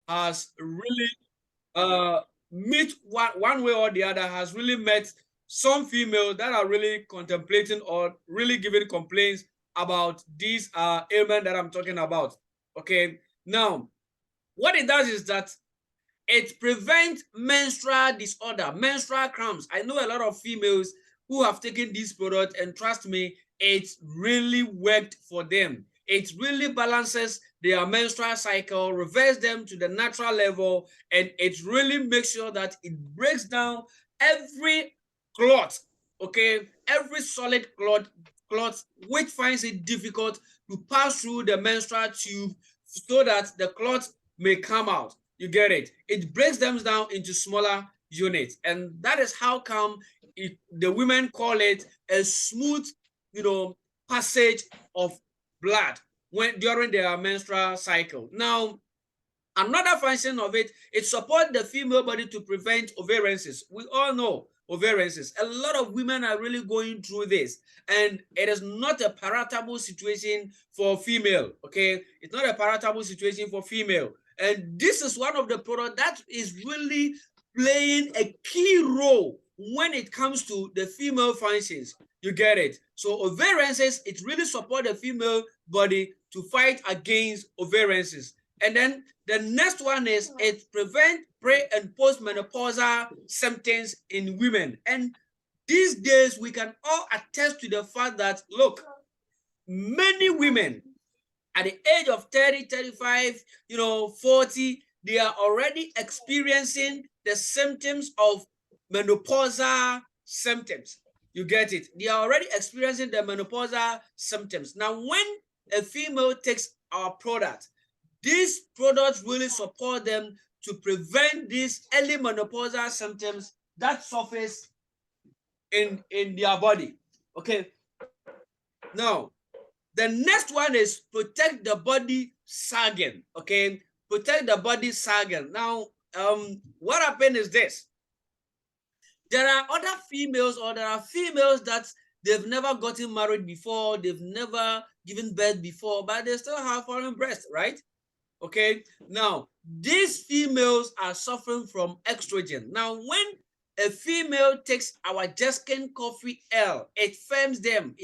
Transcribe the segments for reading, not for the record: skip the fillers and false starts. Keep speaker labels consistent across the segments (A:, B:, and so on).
A: has really meet one way or the other, has really met some females that are really contemplating or really giving complaints about these ailment that I'm talking about. Okay, now what it does is that it prevents menstrual disorder, menstrual cramps. I know a lot of females who have taken this product, and trust me, it really worked for them. It really balances their menstrual cycle, reverse them to the natural level, and it really makes sure that it breaks down every clot, okay, every solid clot which finds it difficult to pass through the menstrual tube so that the clot may come out. You get it? It breaks them down into smaller units, and that is how come the women call it a smooth, you know, passage of blood when during their menstrual cycle. Now, another function of it, it supports the female body to prevent ovariances. We all know ovariances. A lot of women are really going through this, and it is not a palatable situation for female. Okay, it's not a palatable situation for female, and this is one of the products that is really playing a key role when it comes to the female functions. You get it? So ovariances, it really supports the female body to fight against ovariances. And then the next one is it prevents pre and postmenopausal symptoms in women. And these days we can all attest to the fact that, look, many women at the age of 30, 35, 40, they are already experiencing the symptoms of menopausal symptoms. You get it? They are already experiencing the menopausal symptoms. Now, when a female takes our product, these products really support them to prevent these early menopausal symptoms that surface in their body. Okay. Now, the next one is protect the body sagging. Okay, protect the body sagging. Now, what happened is this: there are other females, or there are females that they've never gotten married before, they've never given birth before, but they still have foreign breasts, right? Okay, now these females are suffering from estrogen. Now, when a female takes our Jaskin Coffee L, it firms them,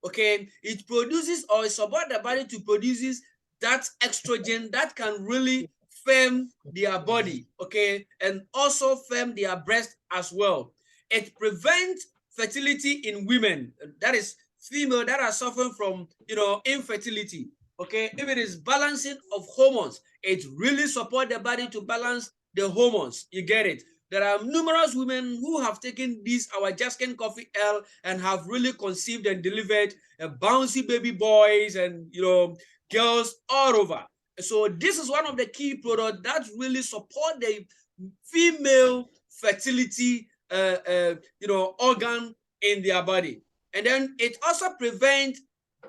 A: okay, it produces, or it supports the body to produce that estrogen that can really firm their body, okay, and also firm their breast as well. It prevents fertility in women, that is female that are suffering from infertility. Okay, if it is balancing of hormones, it really supports the body to balance the hormones. You get it? There are numerous women who have taken this our Jaskin Coffee L and have really conceived and delivered bouncy baby boys and girls all over. So this is one of the key products that really support the female fertility organ in their body. And then it also prevents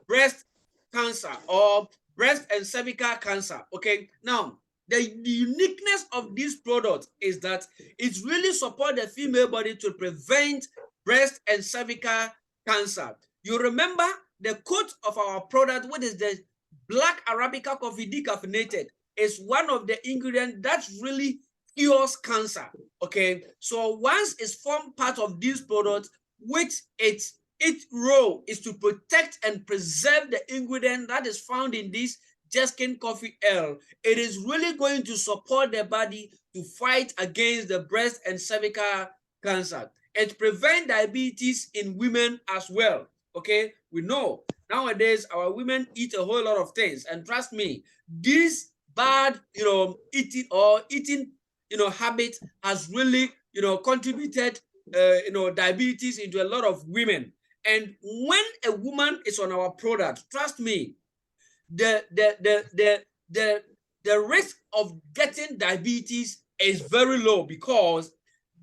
A: breast cancer or breast and cervical cancer. Okay, now the uniqueness of this product is that it really supports the female body to prevent breast and cervical cancer. You remember the quote of our product, what is the black Arabica coffee decaffeinated, is one of the ingredients that really cures cancer. Okay, so once it's formed part of this product, which its role is to protect and preserve the ingredient that is found in this Jaskin Coffee L. It is really going to support the body to fight against the breast and cervical cancer. It prevents diabetes in women as well. Okay, we know nowadays our women eat a whole lot of things, and trust me, this bad eating habit has really contributed diabetes into a lot of women. And when a woman is on our product, trust me, the risk of getting diabetes is very low, because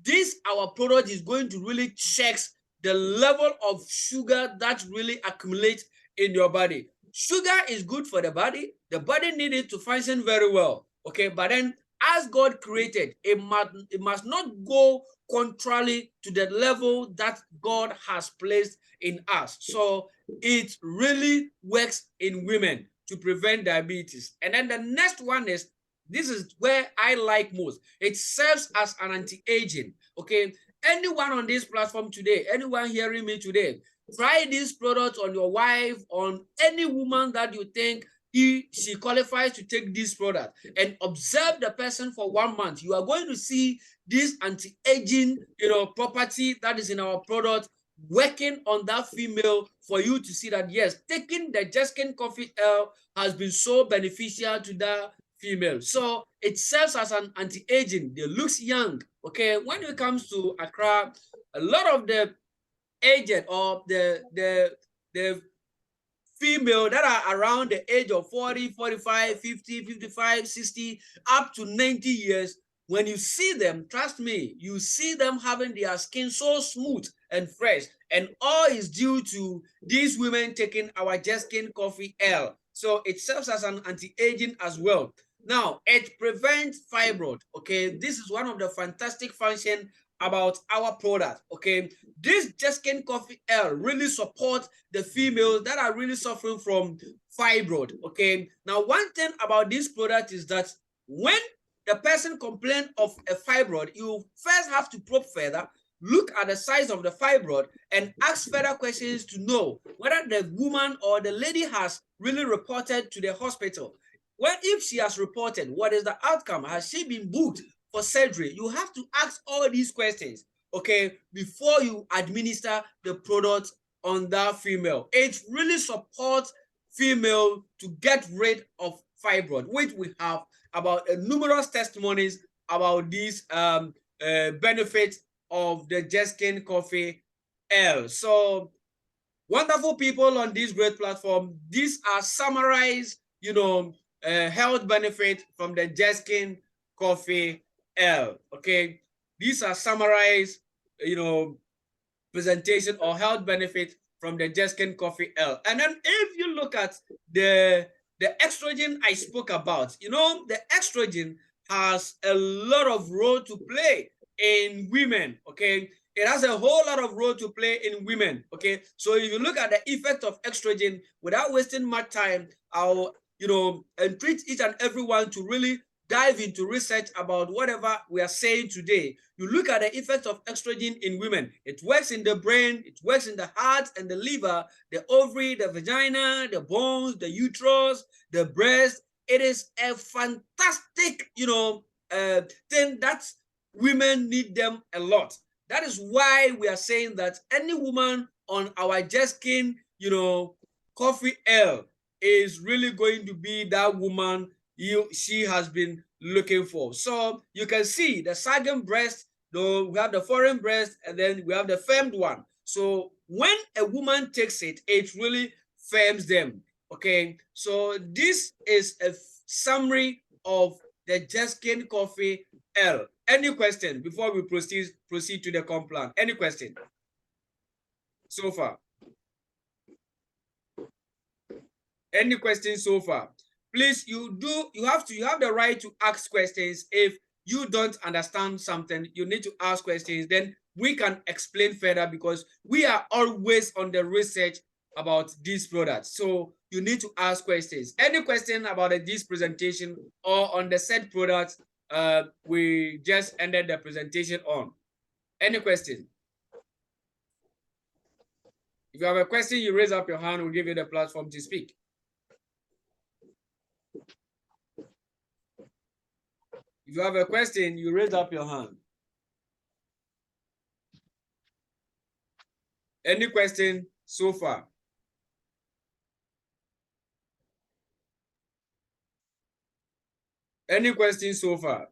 A: this our product is going to really check the level of sugar that really accumulates in your body. Sugar is good for the body. The body needs it to function very well. Okay, but then as God created, it must not go contrary to the level that God has placed in us. So it really works in women to prevent diabetes. And then the next one is This is where I like most. It serves as an anti-aging. Okay, anyone on this platform today, anyone hearing me today, try this product on your wife, on any woman that you think she qualifies to take this product, and observe the person for 1 month. You are going to see this anti-aging, property that is in our product working on that female, for you to see that yes, taking the Jaskin Coffee L has been so beneficial to that female. So it serves as an anti-aging. They looks young. Okay, when it comes to Accra, a lot of the aged or the female that are around the age of 40, 45, 50, 55, 60, up to 90 years, when you see them, trust me, you see them having their skin so smooth and fresh. And all is due to these women taking our Jaskin Coffee L. So it serves as an anti-aging as well. Now, it prevents fibroid. Okay, this is one of the fantastic functions about our product. Okay, this Jaskin Coffee L really supports the females that are really suffering from fibroid. Okay, now one thing about this product is that when the person complains of a fibroid, you first have to probe further, look at the size of the fibroid, and ask further questions to know whether the woman or the lady has really reported to the hospital. Well, if she has reported, what is the outcome? Has she been booked for surgery? You have to ask all these questions, okay, before you administer the product on that female. It really supports female to get rid of fibroid, which we have about numerous testimonies about these benefits of the Jaskin Coffee L. So wonderful people on this great platform. These are summarized, health benefit from the Jaskin Coffee L. Okay, these are summarized, presentation or health benefit from the Jaskin Coffee L. And then if you look at the estrogen I spoke about, the estrogen has a lot of role to play in women. Okay, it has a whole lot of role to play in women. Okay, so if you look at the effect of estrogen, without wasting much time, I'll entreat each and everyone to really dive into research about whatever we are saying today. You look at the effect of estrogen in women. It works in the brain, it works in the heart and the liver, the ovary, the vagina, the bones, the uterus, the breast. It is a fantastic, thing that women need them a lot. That is why we are saying that any woman on our Jaskin, Coffee L is really going to be that woman she has been looking for. So you can see the sagging breast, though we have the foreign breast, and then we have the firmed one. So when a woman takes it, it really firms them. Okay, so this is a summary of the Jaskin Coffee L. Any question before we proceed to the complaint? Any question so far? Any questions so far? Please, you have the right to ask questions. If you don't understand something, you need to ask questions. Then we can explain further, because we are always on the research about these products. So you need to ask questions. Any question about this presentation or on the said product we just ended the presentation on? Any question? If you have a question, you raise up your hand. We'll give you the platform to speak. If you have a question, you raise up your hand. Any question so far? Any questions so far?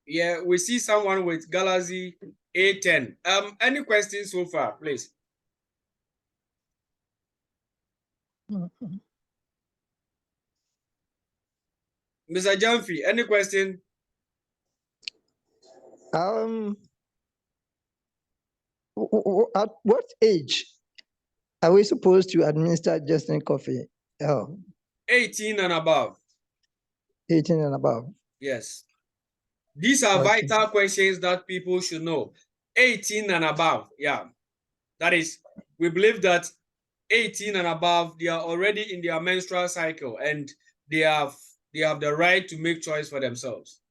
A: Yeah, we see someone with Galaxy A10. Any questions so far, please? Mr. Jamfi, any question?
B: At what age are we supposed to administer Jaskin Coffee?
A: 18 and above.
B: 18 and above.
A: Yes. These are vital questions that people should know. 18 and above, yeah. That is, we believe that 18 and above, they are already in their menstrual cycle and they have the right to make choice for themselves.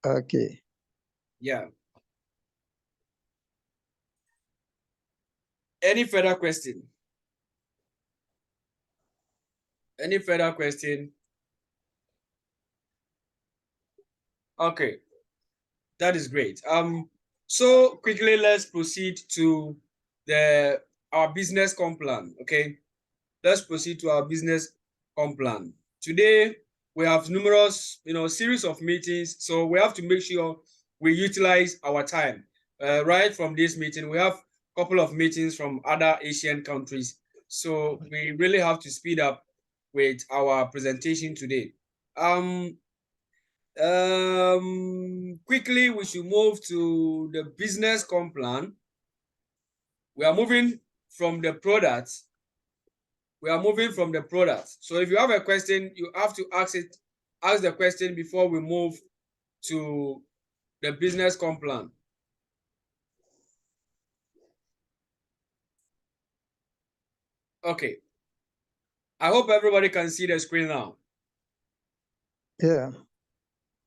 B: Okay.
A: Yeah. Any further question? Any further question? Okay, that is great. So quickly let's proceed to our business comp plan. Okay, let's proceed to our business comp plan. Today we have numerous, series of meetings, so we have to make sure we utilize our time. Right from this meeting, we have a couple of meetings from other Asian countries, so we really have to speed up with our presentation today. Quickly, we should move to the business comp plan. We are moving from the products. So if you have a question, you have to ask the question before we move to the business comp plan. Okay. I hope everybody can see the screen now.
B: Yeah.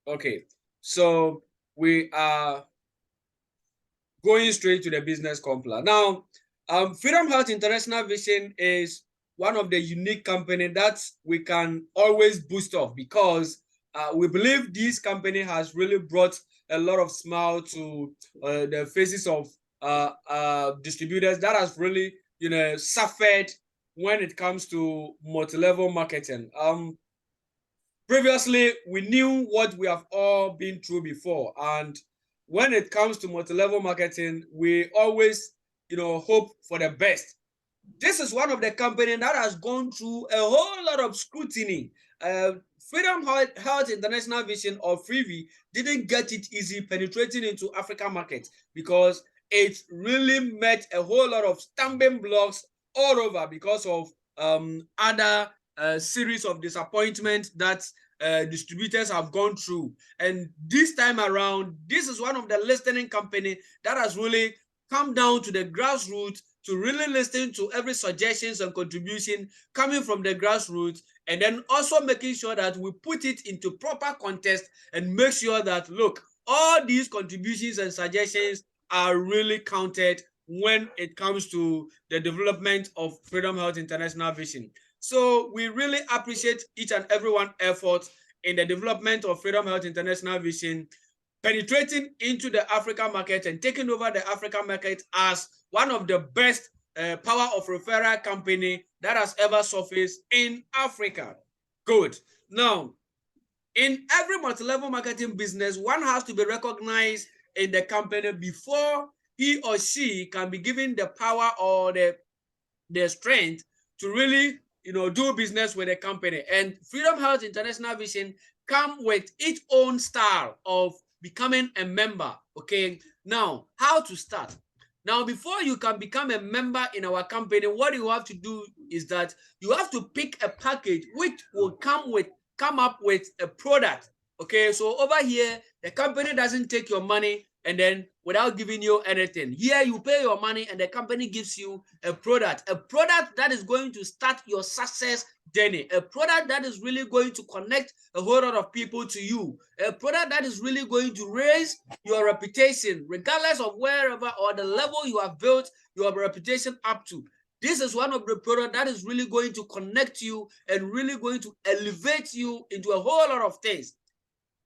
A: Okay. So we are going straight to the business comp plan. Now, Freedom Health International Vision is one of the unique company that we can always boost off because we believe this company has really brought a lot of smile to the faces of distributors that has really suffered when it comes to multi-level marketing. Previously, we knew what we have all been through before, and when it comes to multi-level marketing, we always hope for the best. This is one of the companies that has gone through a whole lot of scrutiny. Freedom Health International Vision or Freehvi didn't get it easy penetrating into African markets because it really met a whole lot of stumbling blocks all over because of other series of disappointment that distributors have gone through. And this time around, this is one of the listening company that has really come down to the grassroots to really listen to every suggestions and contribution coming from the grassroots, and then also making sure that we put it into proper context and make sure that, look, all these contributions and suggestions are really counted when it comes to the development of Freedom Health International Vision. So we really appreciate each and everyone's effort in the development of Freedom Health International Vision, penetrating into the African market and taking over the African market as one of the best power of referral company that has ever surfaced in Africa. Good. Now, in every multi-level marketing business, one has to be recognized in the company before he or she can be given the power or the strength to really do business with a company. And Freedom Health International Vision come with its own style of becoming a member. Okay, now how to start? Now, before you can become a member in our company, what you have to do is that you have to pick a package which will come up with a product. Okay, so over here, the company doesn't take your money and then without giving you anything. Here, you pay your money and the company gives you a product that is going to start your success journey, a product that is really going to connect a whole lot of people to you, a product that is really going to raise your reputation, regardless of wherever or the level you have built your reputation up to. This is one of the products that is really going to connect you and really going to elevate you into a whole lot of things.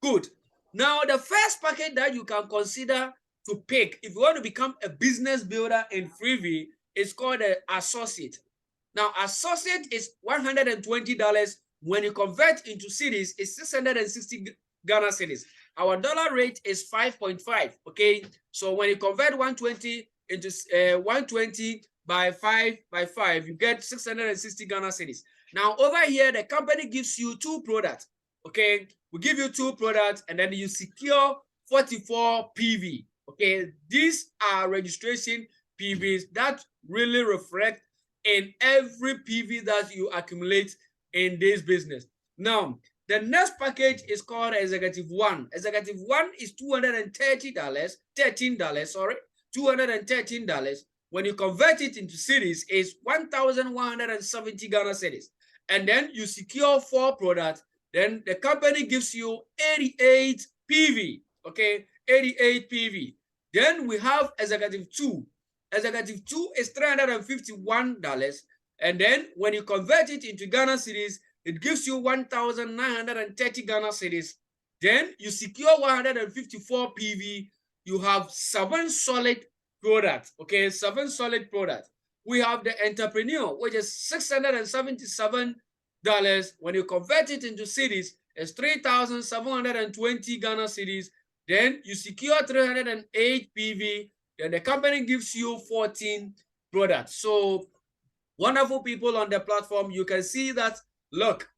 A: Good. Now, the first package that you can consider to pick if you want to become a business builder in Freehvi is called an associate. Now, associate is $120. When you convert into cedis, it's 660 Ghana cedis. Our dollar rate is 5.5. Okay, so when you convert 120 into 120 by 5, you get 660 Ghana cedis. Now, over here, the company gives you two products. Okay, we give you two products and then you secure 44 PV. Okay, these are registration PVs that really reflect in every PV that you accumulate in this business. Now, the next package is called Executive One. Executive One is $230, $13, sorry. $213. When you convert it into cedis, it's 1,170 Ghana cedis. And then you secure 4 products. Then the company gives you 88 PV. Okay, 88 PV. Then we have executive 2. Executive 2 is $351. And then when you convert it into Ghana cedis, it gives you 1,930 Ghana cedis. Then you secure 154 PV. You have 7 solid products. Okay, 7 solid products. We have the entrepreneur, which is $677. When you convert it into cedis, it's 3,720 Ghana cedis. Then you secure 308 PV. Then the company gives you 14 products. So wonderful people on the platform, you can see that, look,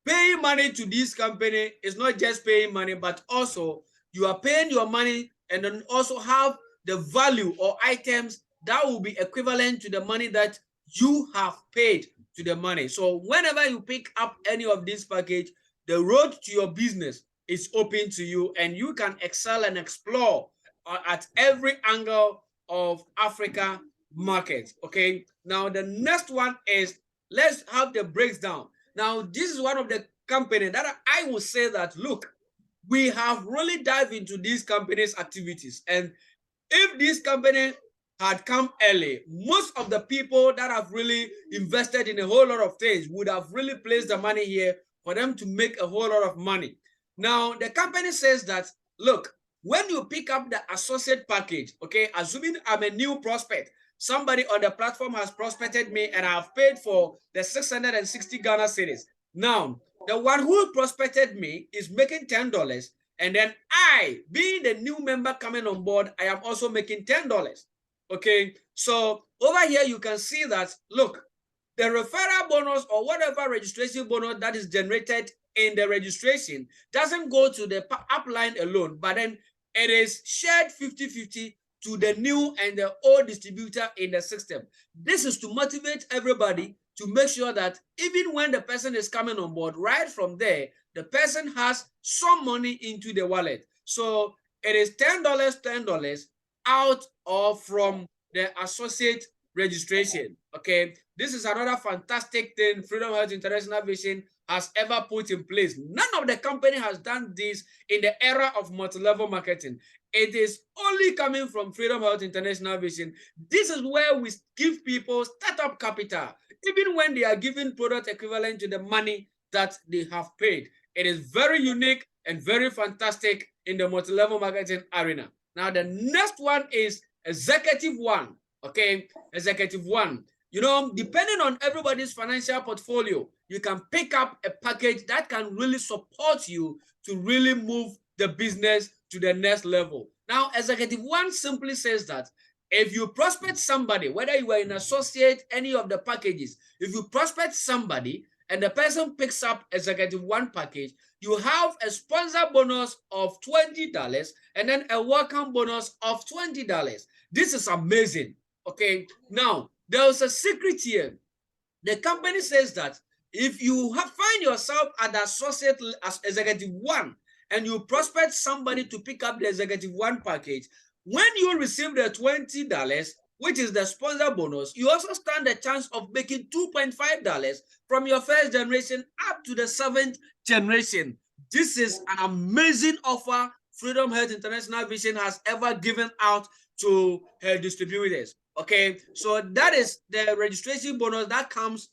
A: paying money to this company is not just paying money, but also you are paying your money and then also have the value or items that will be equivalent to the money that you have paid to the money. So whenever you pick up any of this package, the road to your business is open to you and you can excel and explore at every angle of Africa market. Okay, now the next one is, let's have the breakdown. Now, this is one of the companies that I will say that, look, we have really dived into these companies' activities. And if this company had come early, most of the people that have really invested in a whole lot of things would have really placed the money here for them to make a whole lot of money. Now, the company says that, look, when you pick up the associate package, okay, assuming I'm a new prospect, somebody on the platform has prospected me and I've paid for the 660 Ghana cedis. Now, the one who prospected me is making $10. And then I, being the new member coming on board, I am also making $10. Okay, so over here you can see that, look, the referral bonus or whatever registration bonus that is generated in the registration doesn't go to the upline alone, but then it is shared 50-50 to the new and the old distributor in the system. This is to motivate everybody to make sure that even when the person is coming on board, right from there, the person has some money into the wallet. So it is $10 out or from the associate registration. Okay, this is another fantastic thing Freedom Health International Vision has ever put in place. None of the company has done this in the era of multi-level marketing. It is only coming from Freedom Health International Vision. This is where we give people startup capital, even when they are given product equivalent to the money that they have paid. It is very unique and very fantastic in the multi-level marketing arena. Now, the next one is Executive One. Okay, Executive One. You know, depending on everybody's financial portfolio, you can pick up a package that can really support you to really move the business to the next level. Now, Executive One simply says that if you prospect somebody, whether you are an associate, any of the packages, if you prospect somebody and the person picks up Executive One package, you have a sponsor bonus of $20 and then a welcome bonus of $20. This is amazing. Okay, now there's a secret here. The company says that if you find yourself at the associate as Executive One and you prospect somebody to pick up the Executive One package, when you receive the $20, which is the sponsor bonus, you also stand a chance of making $2.5 from your first generation up to the 7th generation. This is an amazing offer Freedom Health International Vision has ever given out to her distributors. Okay, so that is the registration bonus that comes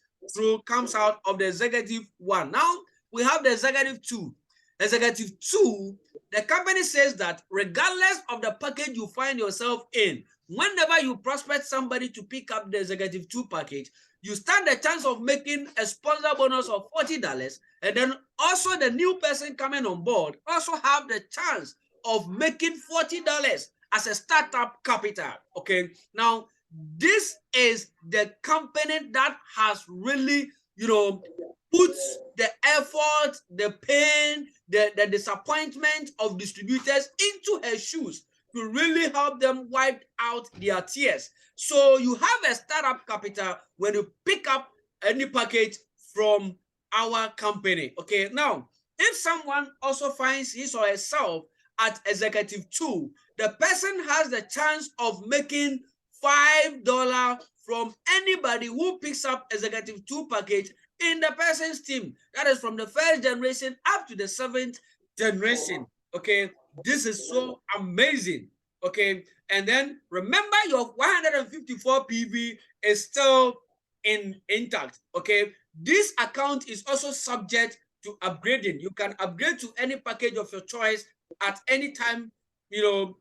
A: out of the Executive One. Now we have the Executive Two. Executive Two, the company says that regardless of the package you find yourself in, whenever you prospect somebody to pick up the Executive Two package, you stand a chance of making a sponsor bonus of $40, and then also the new person coming on board also have the chance of making $40 as a startup capital. Okay, now this is the company that has really, puts the effort, the pain, the disappointment of distributors into her shoes to really help them wipe out their tears. So you have a startup capital when you pick up any package from our company. Okay, now if someone also finds his or herself at Executive Two, the person has the chance of making $5 from anybody who picks up executive 2 package in the person's team. That is from the first generation up to the 7th generation. Okay, this is so amazing. Okay, and then remember your 154 PV is still intact. Okay, this account is also subject to upgrading. You can upgrade to any package of your choice at any time you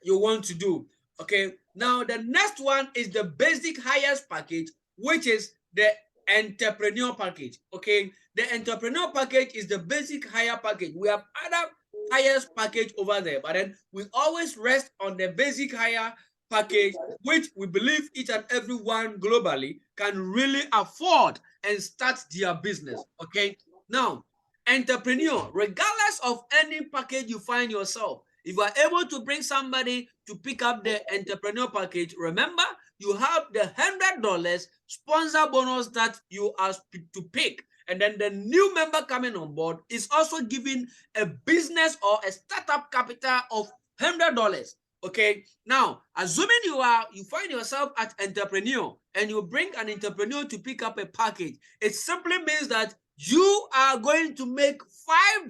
A: want to do. Okay, now the next one is the basic highest package, which is the entrepreneur package. Okay, the entrepreneur package is the basic higher package. We have other highest package over there, but then we always rest on the basic higher package, which we believe each and every one globally can really afford and start their business. Okay, now entrepreneur, regardless of any package you find yourself, if you are able to bring somebody to pick up the entrepreneur package, remember you have the $100 sponsor bonus that you are to pick. And then the new member coming on board is also given a business or a startup capital of $100. Okay, now assuming you find yourself at entrepreneur and you bring an entrepreneur to pick up a package, it simply means that you are going to make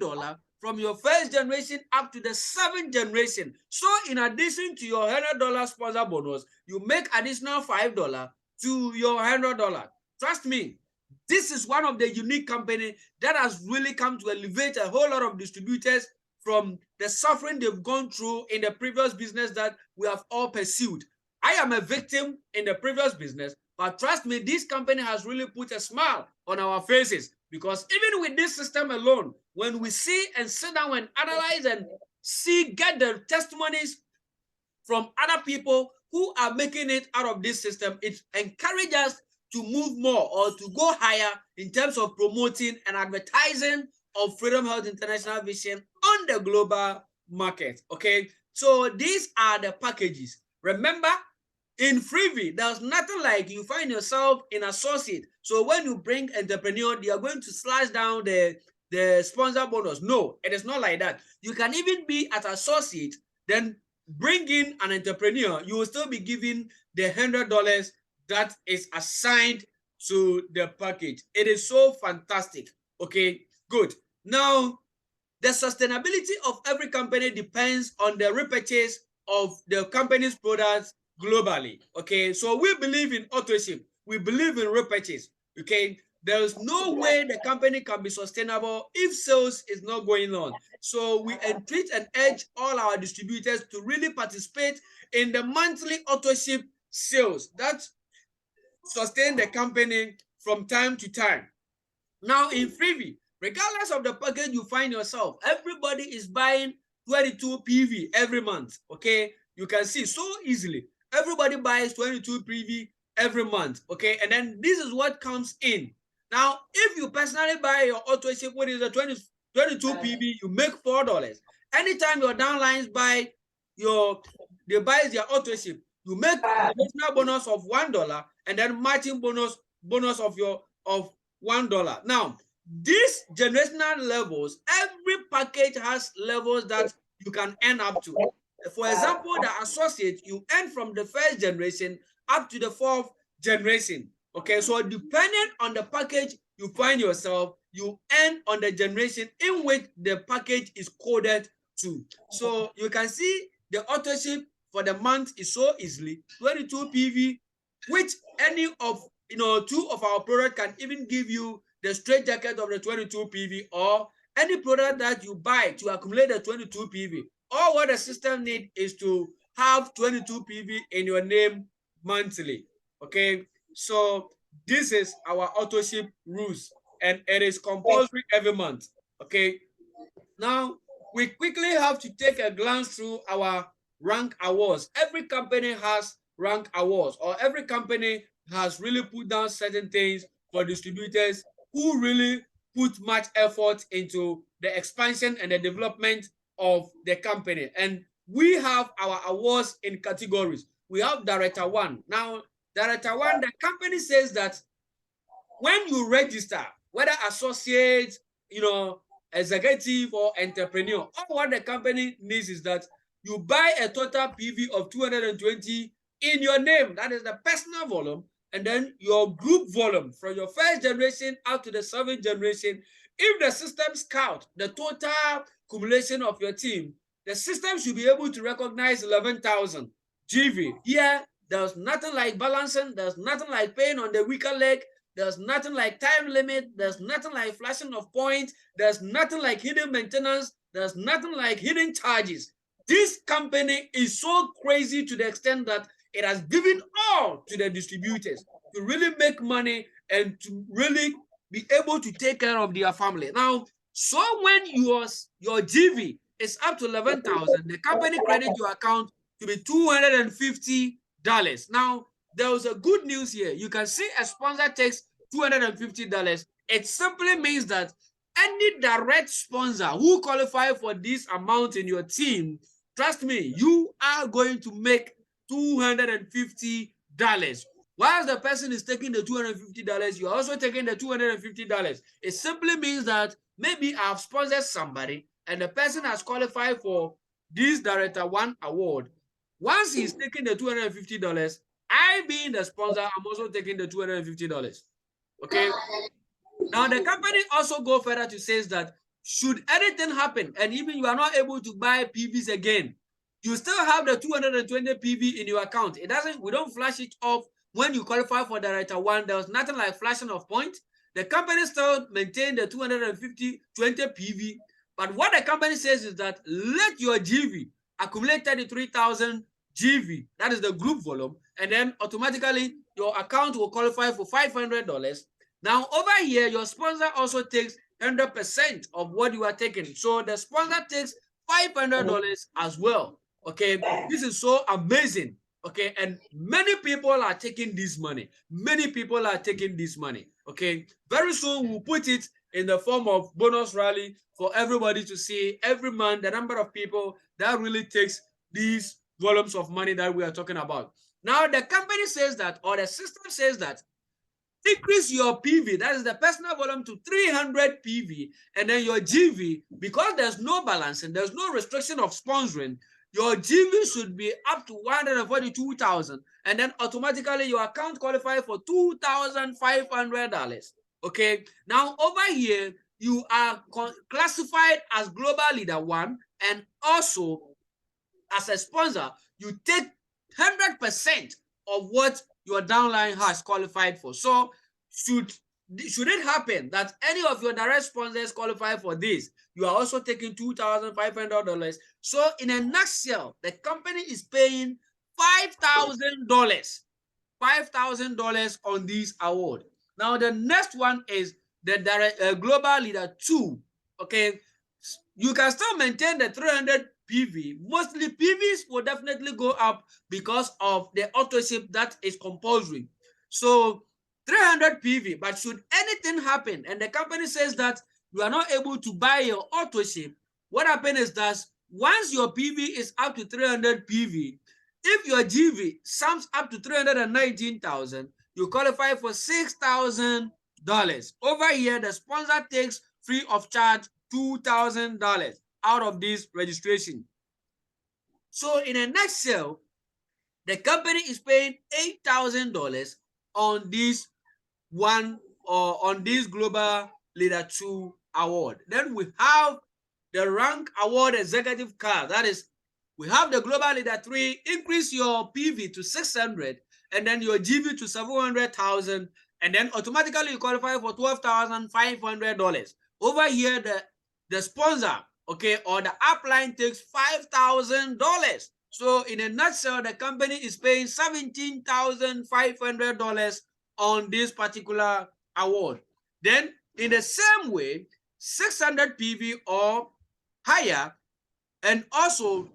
A: $5 from your first generation up to the 7th generation. So in addition to your $100 sponsor bonus, you make additional $5 to your $100. Trust me, this is one of the unique company that has really come to elevate a whole lot of distributors from the suffering they've gone through in the previous business that we have all pursued. I am a victim in the previous business, but trust me, this company has really put a smile on our faces, because even with this system alone, when we see and sit down and analyze and get the testimonies from other people who are making it out of this system, it encourages us to move more or to go higher in terms of promoting and advertising of Freedom Health International Vision on the global market. Okay, so these are the packages. Remember, in Freehvi, there's nothing like you find yourself in associate. So when you bring entrepreneur, they are going to slash down the sponsor bonus. No, it is not like that. You can even be at associate, then bring in an entrepreneur. You will still be given the $100 that is assigned to the package. It is so fantastic. Okay, good. Now, the sustainability of every company depends on the repurchase of the company's products globally. Okay, so we believe in authorship, we believe in repurchase. Okay, there is no way the company can be sustainable if sales is not going on. So we entreat and urge all our distributors to really participate in the monthly authorship sales that sustain the company from time to time. Now in Freehvi, regardless of the package you find yourself, everybody is buying 22 PV every month. Okay, you can see so easily everybody buys 22 PV every month. Okay, and then this is what comes in. Now if you personally buy your auto ship, what is the 22 PV, you make $4. Anytime your downlines buy they buy their auto ship, you make additional bonus of $1, and then matching bonus of $1. Now, these generational levels, every package has levels that you can earn up to. For example, the associate, you earn from the first generation up to the 4th generation. Okay, so depending on the package you find yourself, you earn on the generation in which the package is coded to. So you can see the authorship for the month is so easily 22 PV, which any of 2 of our products can even give you the straight jacket of the 22 PV, or any product that you buy to accumulate the 22 PV. All what the system needs is to have 22 PV in your name monthly. Okay, so this is our authorship rules, and it is compulsory every month. Okay, now we quickly have to take a glance through our rank awards. Every company has rank awards, or every company has really put down certain things for distributors who really put much effort into the expansion and the development of the company. And we have our awards in categories. We have Director 1. Now, Director 1, the company says that when you register, whether associate, executive or entrepreneur, all what the company needs is that you buy a total PV of 220 in your name. That is the personal volume. And then your group volume from your first generation out to the seventh generation. If the system scout the total accumulation of your team, the system should be able to recognize 11,000 GV. Here, there's nothing like balancing. There's nothing like paying on the weaker leg. There's nothing like time limit. There's nothing like flashing of points. There's nothing like hidden maintenance. There's nothing like hidden charges. This company is so crazy to the extent that it has given all to the distributors to really make money and to really be able to take care of their family. Now, so when your GV is up to 11,000, the company credit your account to be $250. Now, there was a good news here. You can see a sponsor takes $250. It simply means that any direct sponsor who qualify for this amount in your team, trust me, you are going to make $250. While the person is taking the $250, you're also taking the $250. It simply means that maybe I've sponsored somebody and the person has qualified for this Director One award. Once he's taking the $250, I being the sponsor, I'm also taking the $250. Okay. Now the company also go further to say that should anything happen and even you are not able to buy PVs again, you still have the 220 PV in your account. It doesn't, we don't flash it off when you qualify for Director One. There was nothing like flashing of points. The company still maintain the 250 20 PV. But what the company says is that let your GV accumulate 33,000 GV. That is the group volume. And then automatically your account will qualify for $500. Now over here, your sponsor also takes 100% of what you are taking. So the sponsor takes $500 as well. Okay, this is so amazing. Okay, and many people are taking this money. Many people are taking this money. Okay, very soon we'll put it in the form of bonus rally for everybody to see every month the number of people that really takes these volumes of money that we are talking about. Now the company says that, or the system says that, increase your PV, that is the personal volume, to 300 PV, and then your GV, because there's no balance and there's no restriction of sponsoring, your GV should be up to 142,000, and then automatically your account qualify for $2,500. Okay, now over here you are classified as global leader one, and also as a sponsor you take 100% of what your downline has qualified for. So should it happen that any of your direct sponsors qualify for this, you are also taking $2,500. So in a nutshell, the company is paying $5,000 on this award. Now the next one is the global leader 2. Okay, you can still maintain the 300 PV. Mostly PVs will definitely go up because of the auto ship that is compulsory. So 300 PV, but should anything happen and the company says that you are not able to buy your auto ship, what happens is that once your PV is up to 300 PV, if your GV sums up to 319,000, you qualify for $6,000. Over here, the sponsor takes free of charge $2,000 out of this registration. So in a nutshell, the company is paying $8,000 on this one, or on this global leader 2 award. Then we have the rank award executive card. That is, we have the global leader 3, increase your PV to 600 and then your GV to 700,000, and then automatically you qualify for $12,500. Over here, the sponsor, okay, or the upline takes $5,000. So in a nutshell, the company is paying $17,500 on this particular award. Then in the same way, 600 PV or higher, and also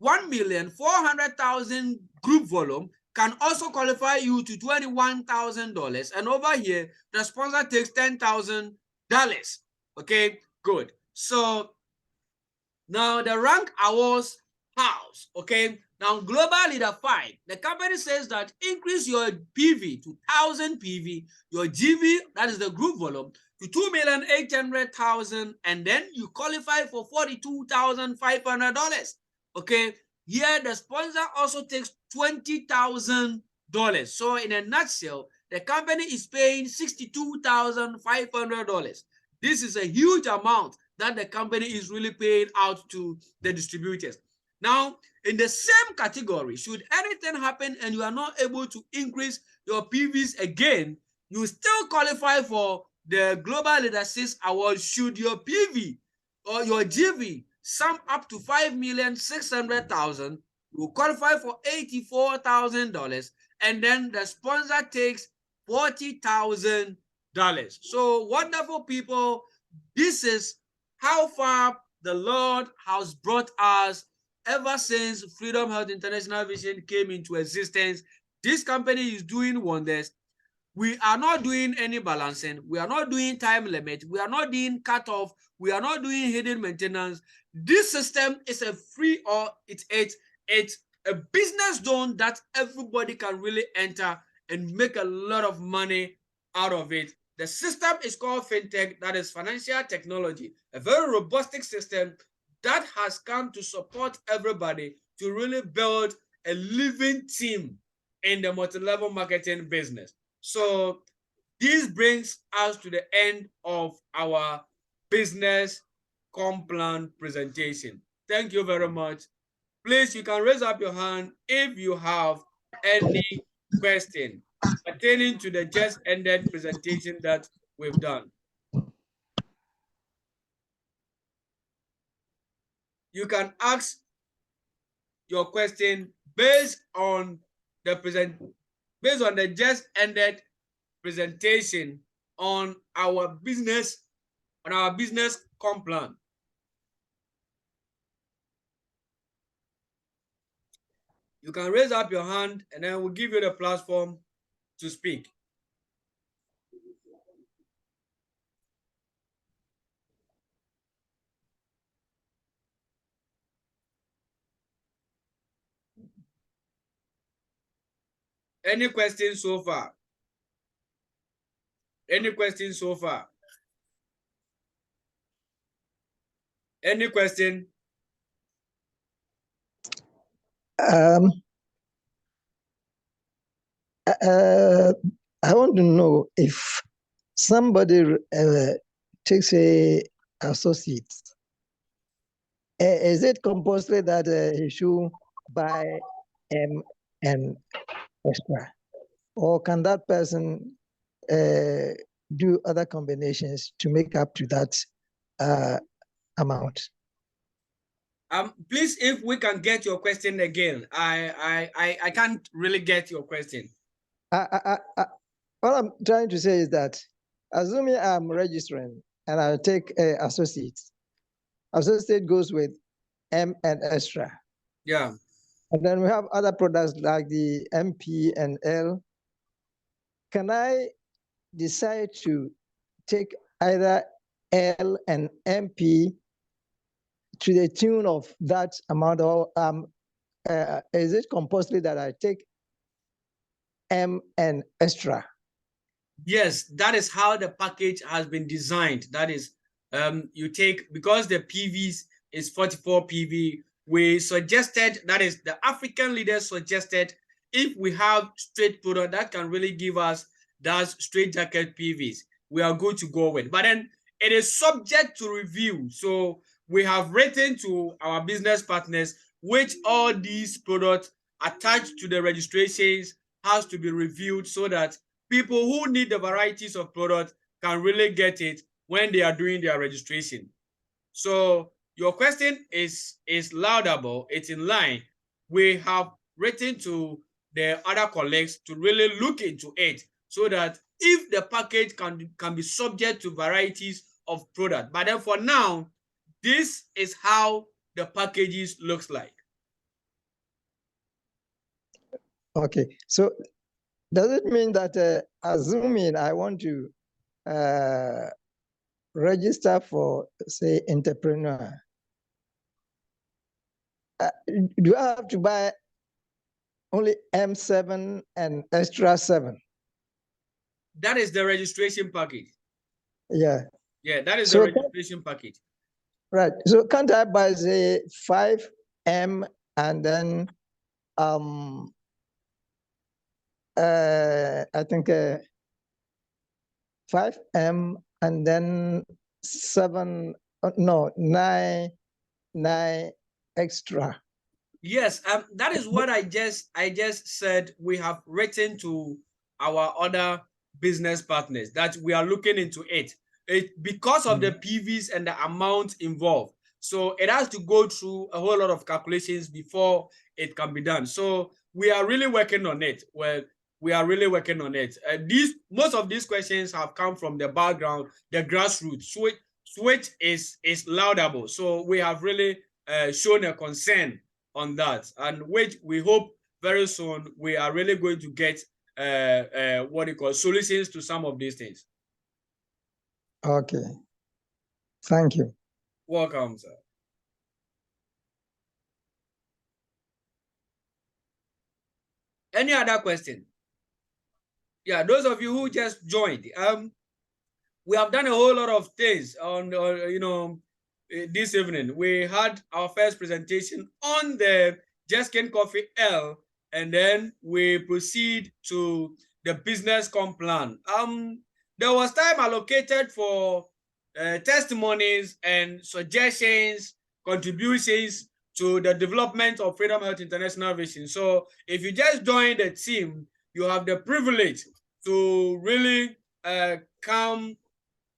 A: 1,400,000 group volume can also qualify you to $21,000. And over here, the sponsor takes $10,000. Okay, good. So now the rank awards house. Okay, now global leader 5, the company says that increase your PV to 1,000 PV, your GV, that is the group volume, to 2,800,000, and then you qualify for $42,500. Okay, here the sponsor also takes $20,000. So in a nutshell, the company is paying $62,500. This is a huge amount that the company is really paying out to the distributors. Now, in the same category, should anything happen and you are not able to increase your PVs again, you still qualify for the Global Leadership Award should your PV or your GV sum up to 5,600,000, you will qualify for $84,000, and then the sponsor takes $40,000. So wonderful people, this is how far the Lord has brought us ever since Freedom Health International Vision came into existence. This company is doing wonders. We are not doing any balancing. We are not doing time limit. We are not doing cutoff. We are not doing hidden maintenance. This system is a free or it's a business zone that everybody can really enter and make a lot of money out of it. The system is called fintech, that is financial technology, a very robust system that has come to support everybody to really build a living team in the multi-level marketing business. So this brings us to the end of our business plan presentation. Thank you very much. Please, you can raise up your hand if you have any question pertaining to the just ended presentation that we've done. You can ask your question based on the just ended presentation on our business plan. You can raise up your hand and then we'll give you the platform to speak. Any questions so far? Any questions so far? Any question?
B: I want to know if somebody takes a associate, is it compulsory that he should buy an extra, or can that person do other combinations to make up to that amount?
A: Please, if we can get your question again, I can't really get your question.
B: What I'm trying to say is that, assuming I'm registering and I take associate goes with M and extra.
A: Yeah.
B: And then we have other products like the MP and L. Can I decide to take either L and MP to the tune of that amount, or is it compulsory that I take M and extra?
A: Yes, that is how the package has been designed. That is, you take, because the PVs is 44 PV, we suggested, that is the African leaders suggested, if we have straight product that can really give us that straight jacket PVs, we are good to go with. But then it is subject to review. So we have written to our business partners which all these products attached to the registrations has to be reviewed so that people who need the varieties of products can really get it when they are doing their registration. So your question is laudable. It's in line. We have written to the other colleagues to really look into it so that if the package can be subject to varieties of product. But then for now, this is how the packages looks like.
B: Okay, so does it mean that assuming I want to register for, say, entrepreneur, do I have to buy only M7 and extra 7?
A: That is the registration package.
B: Yeah.
A: Yeah, that is the registration package.
B: Right. So can't I buy, say, 5 M, and then I think 5M, and then 7, no, 9 extra.
A: Yes, that is what I just said. We have written to our other business partners that we are looking into it. Because of the PVs and the amount involved. So it has to go through a whole lot of calculations before it can be done. So we are really working on it. Well, we are really working on it. Most of these questions have come from the background, the grassroots, which is laudable. So we have really shown a concern on that, and which we hope very soon we are really going to get what you call solutions to some of these things.
B: Okay. Thank you.
A: Welcome, sir. Any other question? Yeah, those of you who just joined, we have done a whole lot of things on this evening. We had our first presentation on the Just Cane Coffee L, and then we proceed to the business comp plan. There was time allocated for testimonies and suggestions, contributions to the development of Freedom Health International Vision. So if you just joined the team, you have the privilege to really come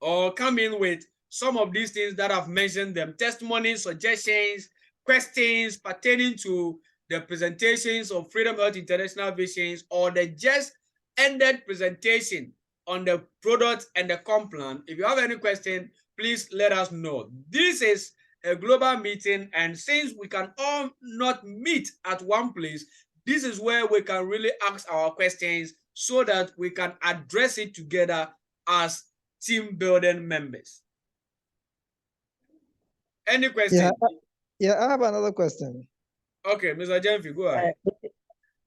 A: in with some of these things that I've mentioned them: testimonies, suggestions, questions pertaining to the presentations of Freedom Health International Visions, or the just ended presentation on the product and the comp plan. If you have any question, please let us know. This is a global meeting, and since we can all not meet at one place, this is where we can really ask our questions so that we can address it together as team building members. Any question?
B: Yeah, I have another question.
A: Okay, Mr. Jenfi, go ahead.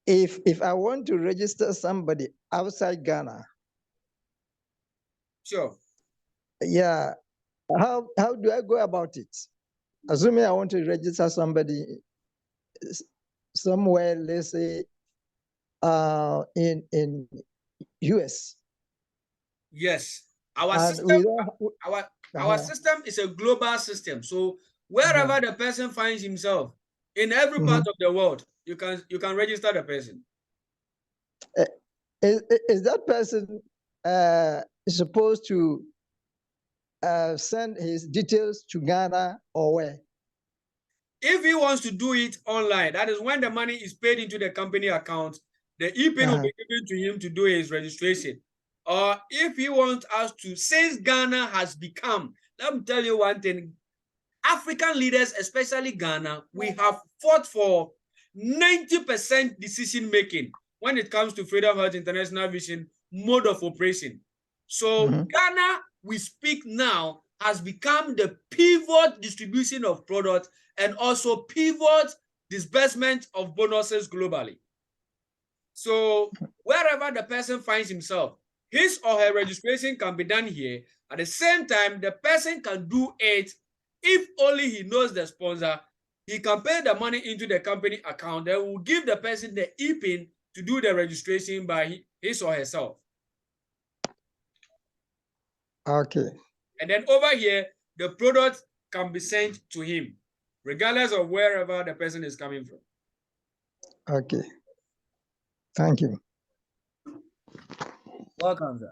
B: If I want to register somebody outside Ghana,
A: sure.
B: Yeah, how do I go about it? Assuming I want to register somebody somewhere, let's say in US.
A: Yes, our system is a global system. So wherever the person finds himself in every part of the world, you can register the person.
B: Is that person supposed to send his details to Ghana or where?
A: If he wants to do it online, that is when the money is paid into the company account, the e-pin will be given to him to do his registration. Or if he wants us to, since Ghana has become, let me tell you one thing, African leaders, especially Ghana, we have fought for 90% decision making when it comes to Freedom Health International Vision mode of operation. So Ghana, we speak now, has become the pivot distribution of products and also pivot disbursement of bonuses globally. So wherever the person finds himself, his or her registration can be done here. At the same time, the person can do it if only he knows the sponsor. He can pay the money into the company account. Then we'll give the person the e-pin to do the registration by his or herself.
B: Okay.
A: And then over here, the product can be sent to him, regardless of wherever the person is coming from.
B: Okay. Thank you.
A: Welcome, sir.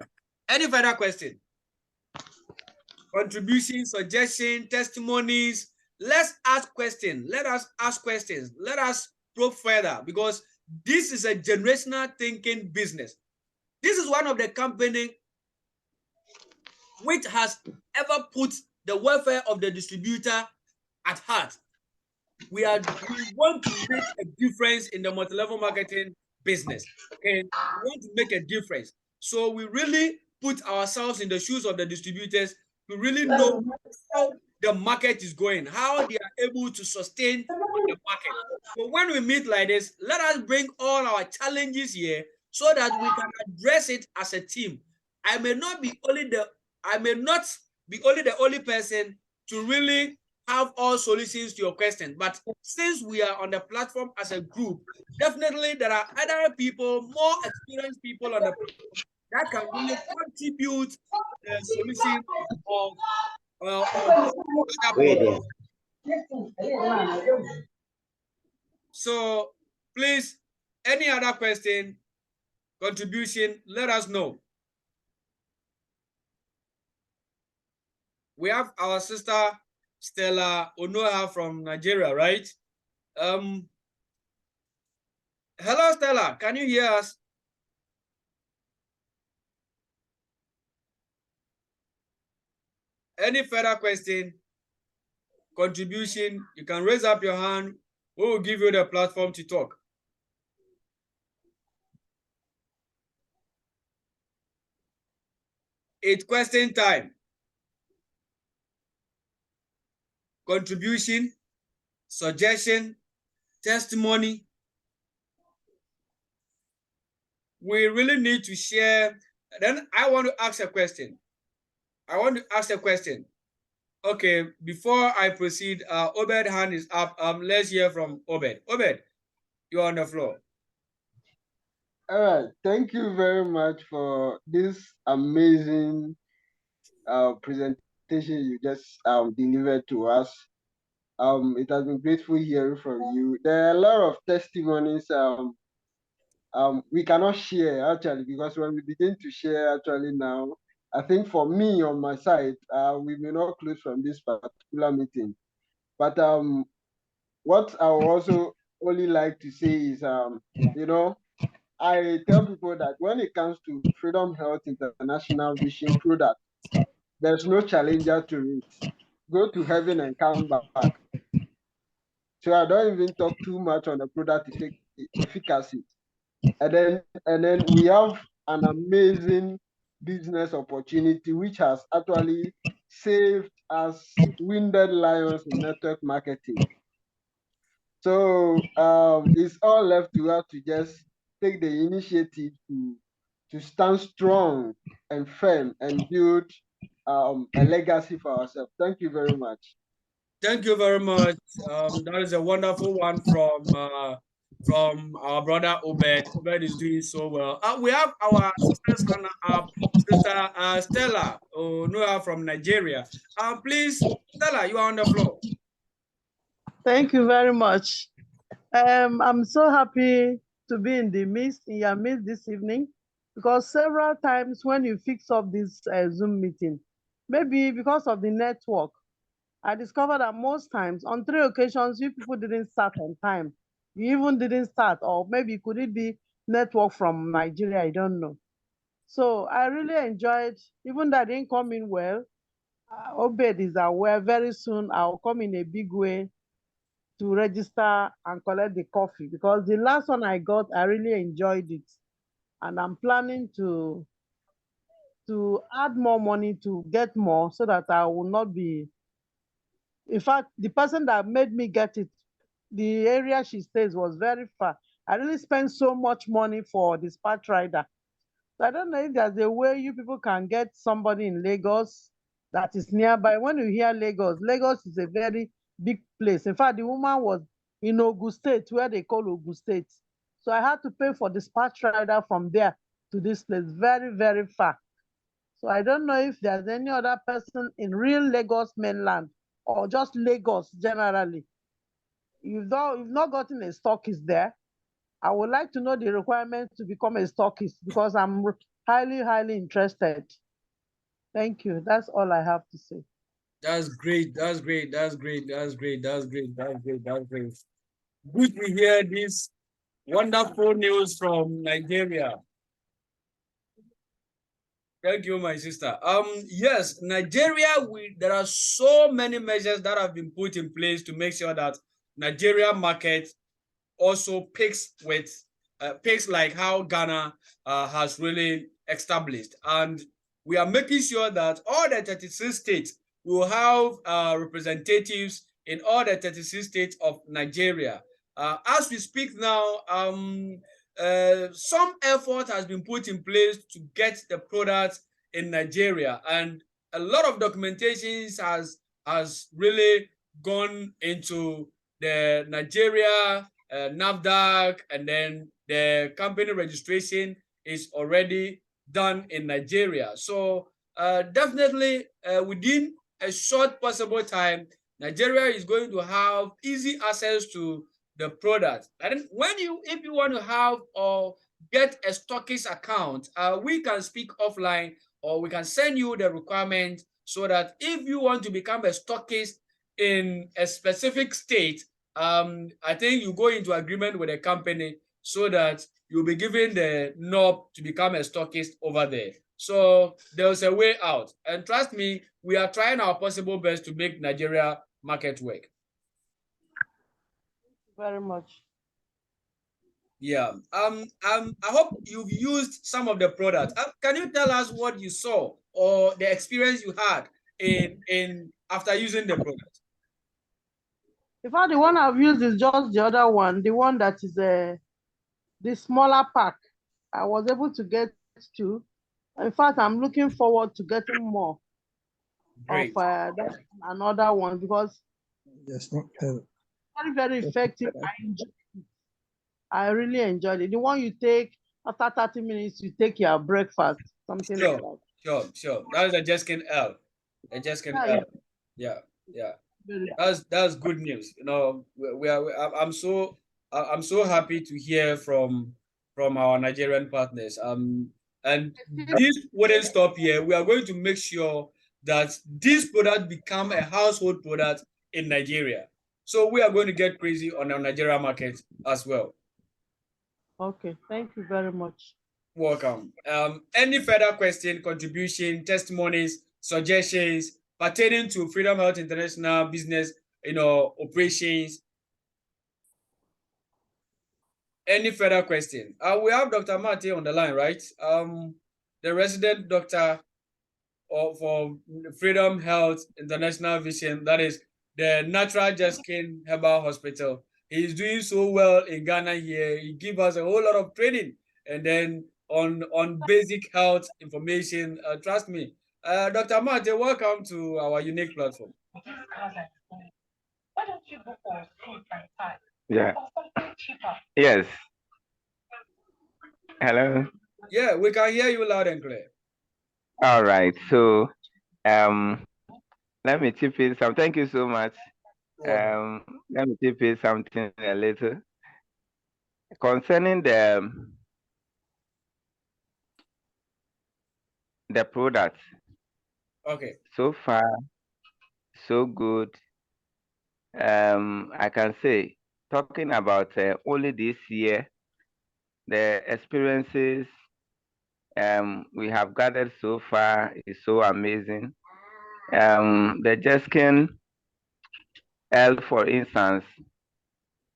A: Any further question? Contributions, suggestions, testimonies. Let's ask questions. Let us ask questions. Let us probe further, because this is a generational thinking business. This is one of the companies which has ever put the welfare of the distributor at heart. We want to make a difference in the multi-level marketing business. Okay, we want to make a difference. So we really put ourselves in the shoes of the distributors to really know how the market is going, how they are able to sustain in the market. So when we meet like this, let us bring all our challenges here so that we can address it as a team. I may not be only the only person to really have all solutions to your questions. But since we are on the platform as a group, definitely there are other people, more experienced people on the platform that can really contribute the solution of other
C: Wait
A: problems.
C: there.
A: So please, any other question, contribution, let us know. We have our sister Stella Onoha from Nigeria, right? Hello, Stella. Can you hear us? Any further question, contribution, you can raise up your hand. We will give you the platform to talk. It's question time. Contribution, suggestion, testimony. We really need to share. Then I want to ask a question. Okay, before I proceed, Obed hand is up. Let's hear from Obed. Obed, you're on the floor.
D: All right. Thank you very much for this amazing presentation you just delivered to us. It has been grateful hearing from you. There are a lot of testimonies we cannot share actually, because when we begin to share actually now, I think for me on my side, we may not close from this particular meeting. But what I would also only like to say is, I tell people that when it comes to Freedom Health International Vision product, there's no challenger to it. Go to heaven and come back. So I don't even talk too much on the product efficacy. And then we have an amazing business opportunity which has actually saved us wounded lions in network marketing. So it's all left to us to just take the initiative to stand strong and firm and build a legacy for ourselves. Thank you very much.
A: Thank you very much. That is a wonderful one from our brother Obed. Obed is doing so well. We have our sister's hand up, Sister Stella Onoa from Nigeria. Please, Stella, you are on the floor.
E: Thank you very much. I'm so happy to be in your midst this evening, because several times when you fix up this Zoom meeting, maybe because of the network, I discovered that most times, on 3 occasions, you people didn't start on time. You even didn't start, or maybe could it be network from Nigeria? I don't know. So I really enjoyed, even though I didn't come in well, Obed is aware very soon I'll come in a big way to register and collect the coffee, because the last one I got, I really enjoyed it. And I'm planning to add more money to get more, so that I will not be, in fact, the person that made me get it, the area she stays was very far. I really spent so much money for the dispatch rider. So I don't know if there's a way you people can get somebody in Lagos that is nearby. When you hear Lagos, Lagos is a very big place. In fact, the woman was in Ogun State, where they call Ogun State. So I had to pay for the dispatch rider from there to this place, very, very far. So I don't know if there's any other person in real Lagos mainland, or just Lagos generally. You've not gotten a stockist there. I would like to know the requirements to become a stockist, because I'm highly, highly interested. Thank you. That's all I have to say.
A: That's great. That's great. That's great. That's great. That's great. That's great. That's great. Good to hear this wonderful news from Nigeria. Thank you, my sister. Yes, Nigeria, there are so many measures that have been put in place to make sure that Nigeria market also picks like how Ghana has really established. And we are making sure that all the 36 states will have representatives in all the 36 states of Nigeria. As we speak now, some effort has been put in place to get the products in Nigeria, and a lot of documentations has really gone into the Nigeria NAFDAC, and then the company registration is already done in Nigeria. So definitely within a short possible time, Nigeria is going to have easy access to the product. And if you want to have or get a stockist account, we can speak offline, or we can send you the requirement, so that if you want to become a stockist in a specific state, I think you go into agreement with a company so that you'll be given the knob to become a stockist over there. So there's a way out. And trust me, we are trying our possible best to make Nigeria market work.
E: Very much.
A: Yeah. I hope you've used some of the products. Can you tell us what you saw or the experience you had in after using the product?
E: In fact, the one I've used is just the other one, the one that is the smaller pack. I was able to get two. In fact, I'm looking forward to getting more
A: Great.
E: of another one, because
B: Yes.
E: very, very effective. I really enjoyed it. The one you take after 30 minutes, you take your breakfast, something like that.
A: Sure. That is a Jeskin L. A Jeskin L. Yeah. That's good news. You know, I'm so happy to hear from our Nigerian partners. And this wouldn't stop here. We are going to make sure that this product become a household product in Nigeria. So we are going to get crazy on our Nigeria market as well.
E: Okay, thank you very much.
A: Welcome. Any further question, contribution, testimonies, suggestions pertaining to Freedom Health International business, operations? Any further question? We have Dr. Mate on the line, right? The resident doctor for Freedom Health International Vision, that is the Natural Jaskin Herbal Hospital. He's doing so well in Ghana here. He gives us a whole lot of training, and then on basic health information. Trust me. Dr. Mate, welcome to our unique platform.
C: Why don't you go for food and time?
F: Yeah. Yes. Hello.
A: Yeah, we can hear you loud and clear.
F: All right. So, let me tip in some. Thank you so much. Let me tip in something a little concerning the product.
A: Okay.
F: So far, so good. I can say, talking about only this year, the experiences we have gathered so far is so amazing. The Jeskin L, for instance,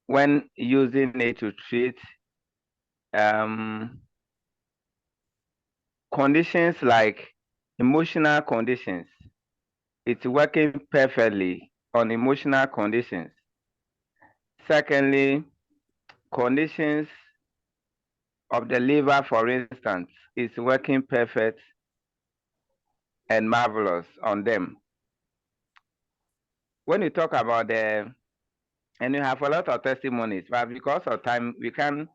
F: when using it to treat conditions like emotional conditions, it's working perfectly on emotional conditions. Secondly, conditions of the liver, for instance, is working perfect and marvelous on them. When you talk about and you have a lot of testimonies, but because of time, we can,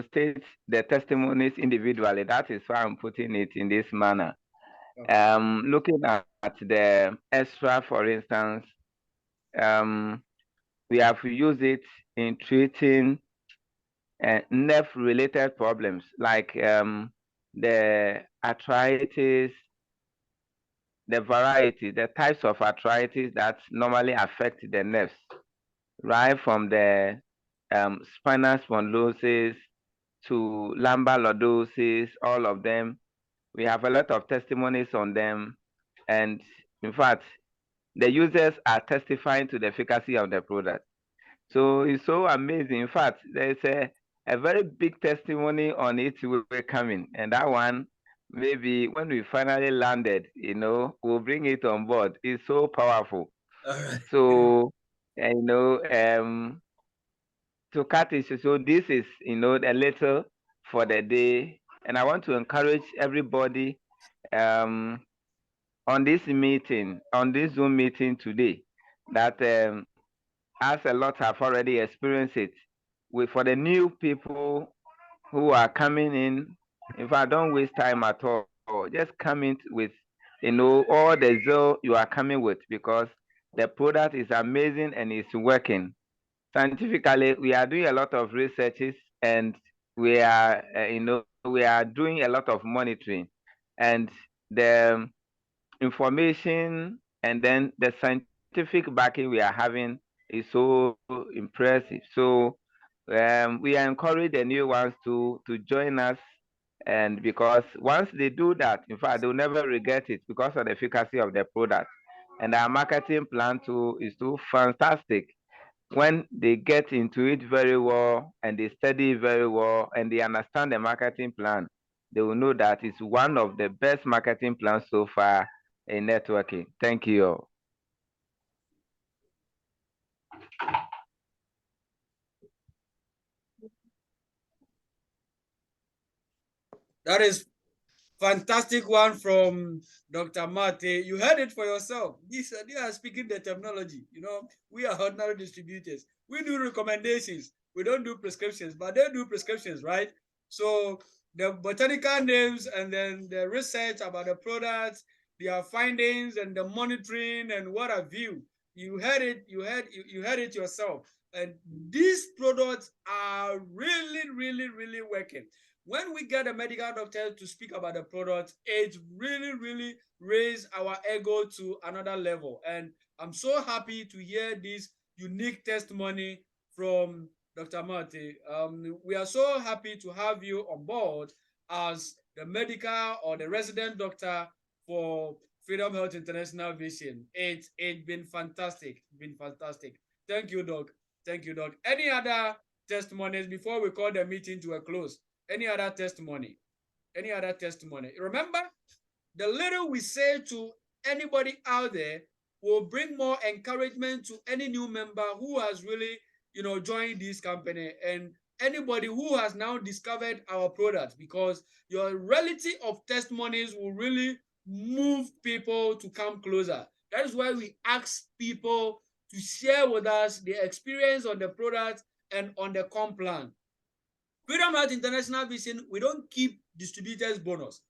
F: state the testimonies individually. That is why I'm putting it in this manner. Okay. Looking at the extra, for instance, we have used it in treating nerve-related problems like the arthritis, the types of arthritis that normally affect the nerves, right from the spinal spondylosis to lumbar lordosis, all of them. We have a lot of testimonies on them. And in fact, the users are testifying to the efficacy of the product. So it's so amazing. In fact, there's a very big testimony on it will be coming. And that one, maybe when we finally landed, we'll bring it on board. It's so powerful. So, to cut it, so this is, a little for the day. And I want to encourage everybody on this meeting, on this Zoom meeting today, that as a lot have already experienced it. For the new people who are coming in fact, don't waste time at all. Just come in with, all the zeal you are coming with, because the product is amazing and it's working. Scientifically, we are doing a lot of researches, and we are doing a lot of monitoring, and the information and then the scientific backing we are having is so impressive. So we encourage the new ones to join us, and because once they do that, in fact, they'll never regret it because of the efficacy of the product. And our marketing plan too is too fantastic. When they get into it very well and they study very well and they understand the marketing plan, they will know that it's one of the best marketing plans so far in networking. Thank you.
A: That is fantastic one from Dr. Mate. You heard it for yourself. They are speaking the terminology. We are ordinary distributors. We do recommendations. We don't do prescriptions, but they do prescriptions, right? So the botanical names and then the research about the products, their findings and the monitoring and what have you. You heard it. You heard it yourself. And these products are really, really, really working. When we get a medical doctor to speak about the product, it really, really raised our ego to another level. And I'm so happy to hear this unique testimony from Dr. Mate. We are so happy to have you on board as the medical or the resident doctor for Freedom Health International Vision. It's been fantastic. Been fantastic. Thank you, Doc. Thank you, Doc. Any other testimonies before we call the meeting to a close? Any other testimony? Any other testimony? Remember, the little we say to anybody out there will bring more encouragement to any new member who has really, joined this company, and anybody who has now discovered our product, because your reality of testimonies will really move people to come closer. That is why we ask people to share with us their experience on the product and on the comp plan. Freedom Health International Vision, we don't keep distributors bonus.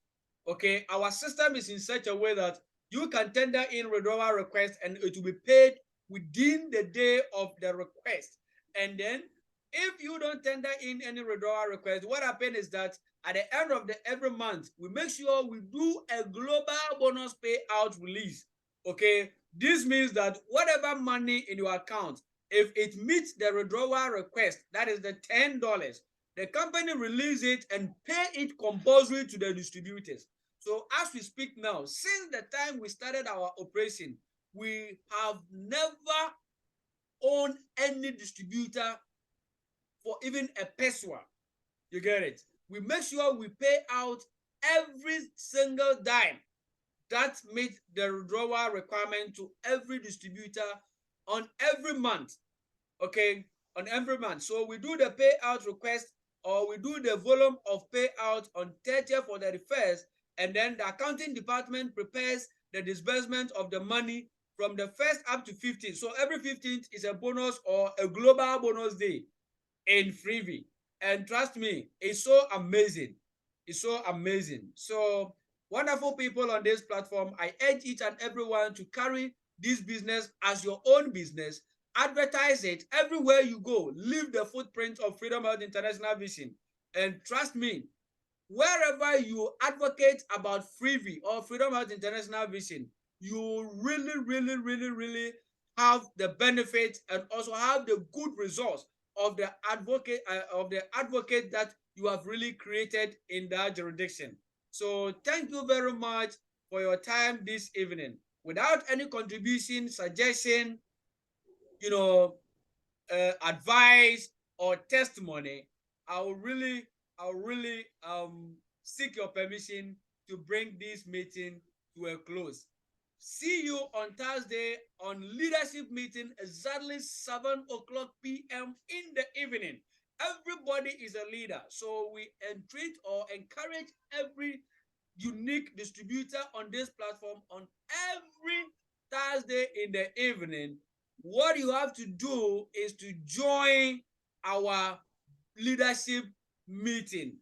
A: Okay, our system is in such a way that you can tender in withdrawal request and it will be paid within the day of the request. And then if you don't tender in any withdrawal request, what happens is that at the end of every month, we make sure we do a global bonus payout release. Okay, this means that whatever money in your account, if it meets the withdrawal request, that is the $10, the company release it and pay it compulsory to the distributors. So as we speak now, since the time we started our operation, we have never owned any distributor for even a peso. You get it? We make sure we pay out every single dime that meets the withdrawal requirement to every distributor on every month. Okay, on every month. So we do the payout request, or we do the volume of payout on 30th or 31st, and then the accounting department prepares the disbursement of the money from the 1st up to 15th. So every 15th is a bonus or a global bonus day in Freehvi. And trust me, it's so amazing. It's so amazing. So wonderful people on this platform, I urge each and everyone to carry this business as your own business. Advertise it everywhere you go. Leave the footprint of Freedom Health International Vision. And trust me, wherever you advocate about Freehvi or Freedom Health International Vision, you really, really, really, really have the benefit and also have the good results of the advocate that you have really created in that jurisdiction. So thank you very much for your time this evening. Without any contribution, suggestion, advice or testimony, I will really seek your permission to bring this meeting to a close. See you on Thursday on leadership meeting exactly 7 o'clock p.m. in the evening. Everybody is a leader, so we entreat or encourage every unique distributor on this platform on every Thursday in the evening What you have to do is to join our leadership meeting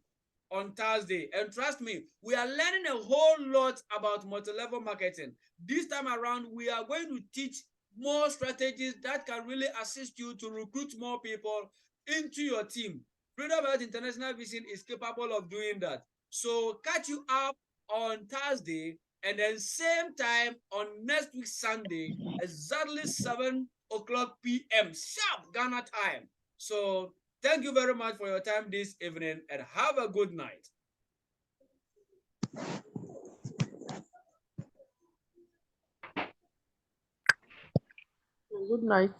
A: on Thursday. And trust me, we are learning a whole lot about multi-level marketing. This time around, we are going to teach more strategies that can really assist you to recruit more people into your team. Freedom Health International Vision is capable of doing that. So catch you up on Thursday, and then same time on next week Sunday, exactly 7 o'clock p.m. sharp Ghana time. So thank you very much for your time this evening, and have a good night.
E: Good night.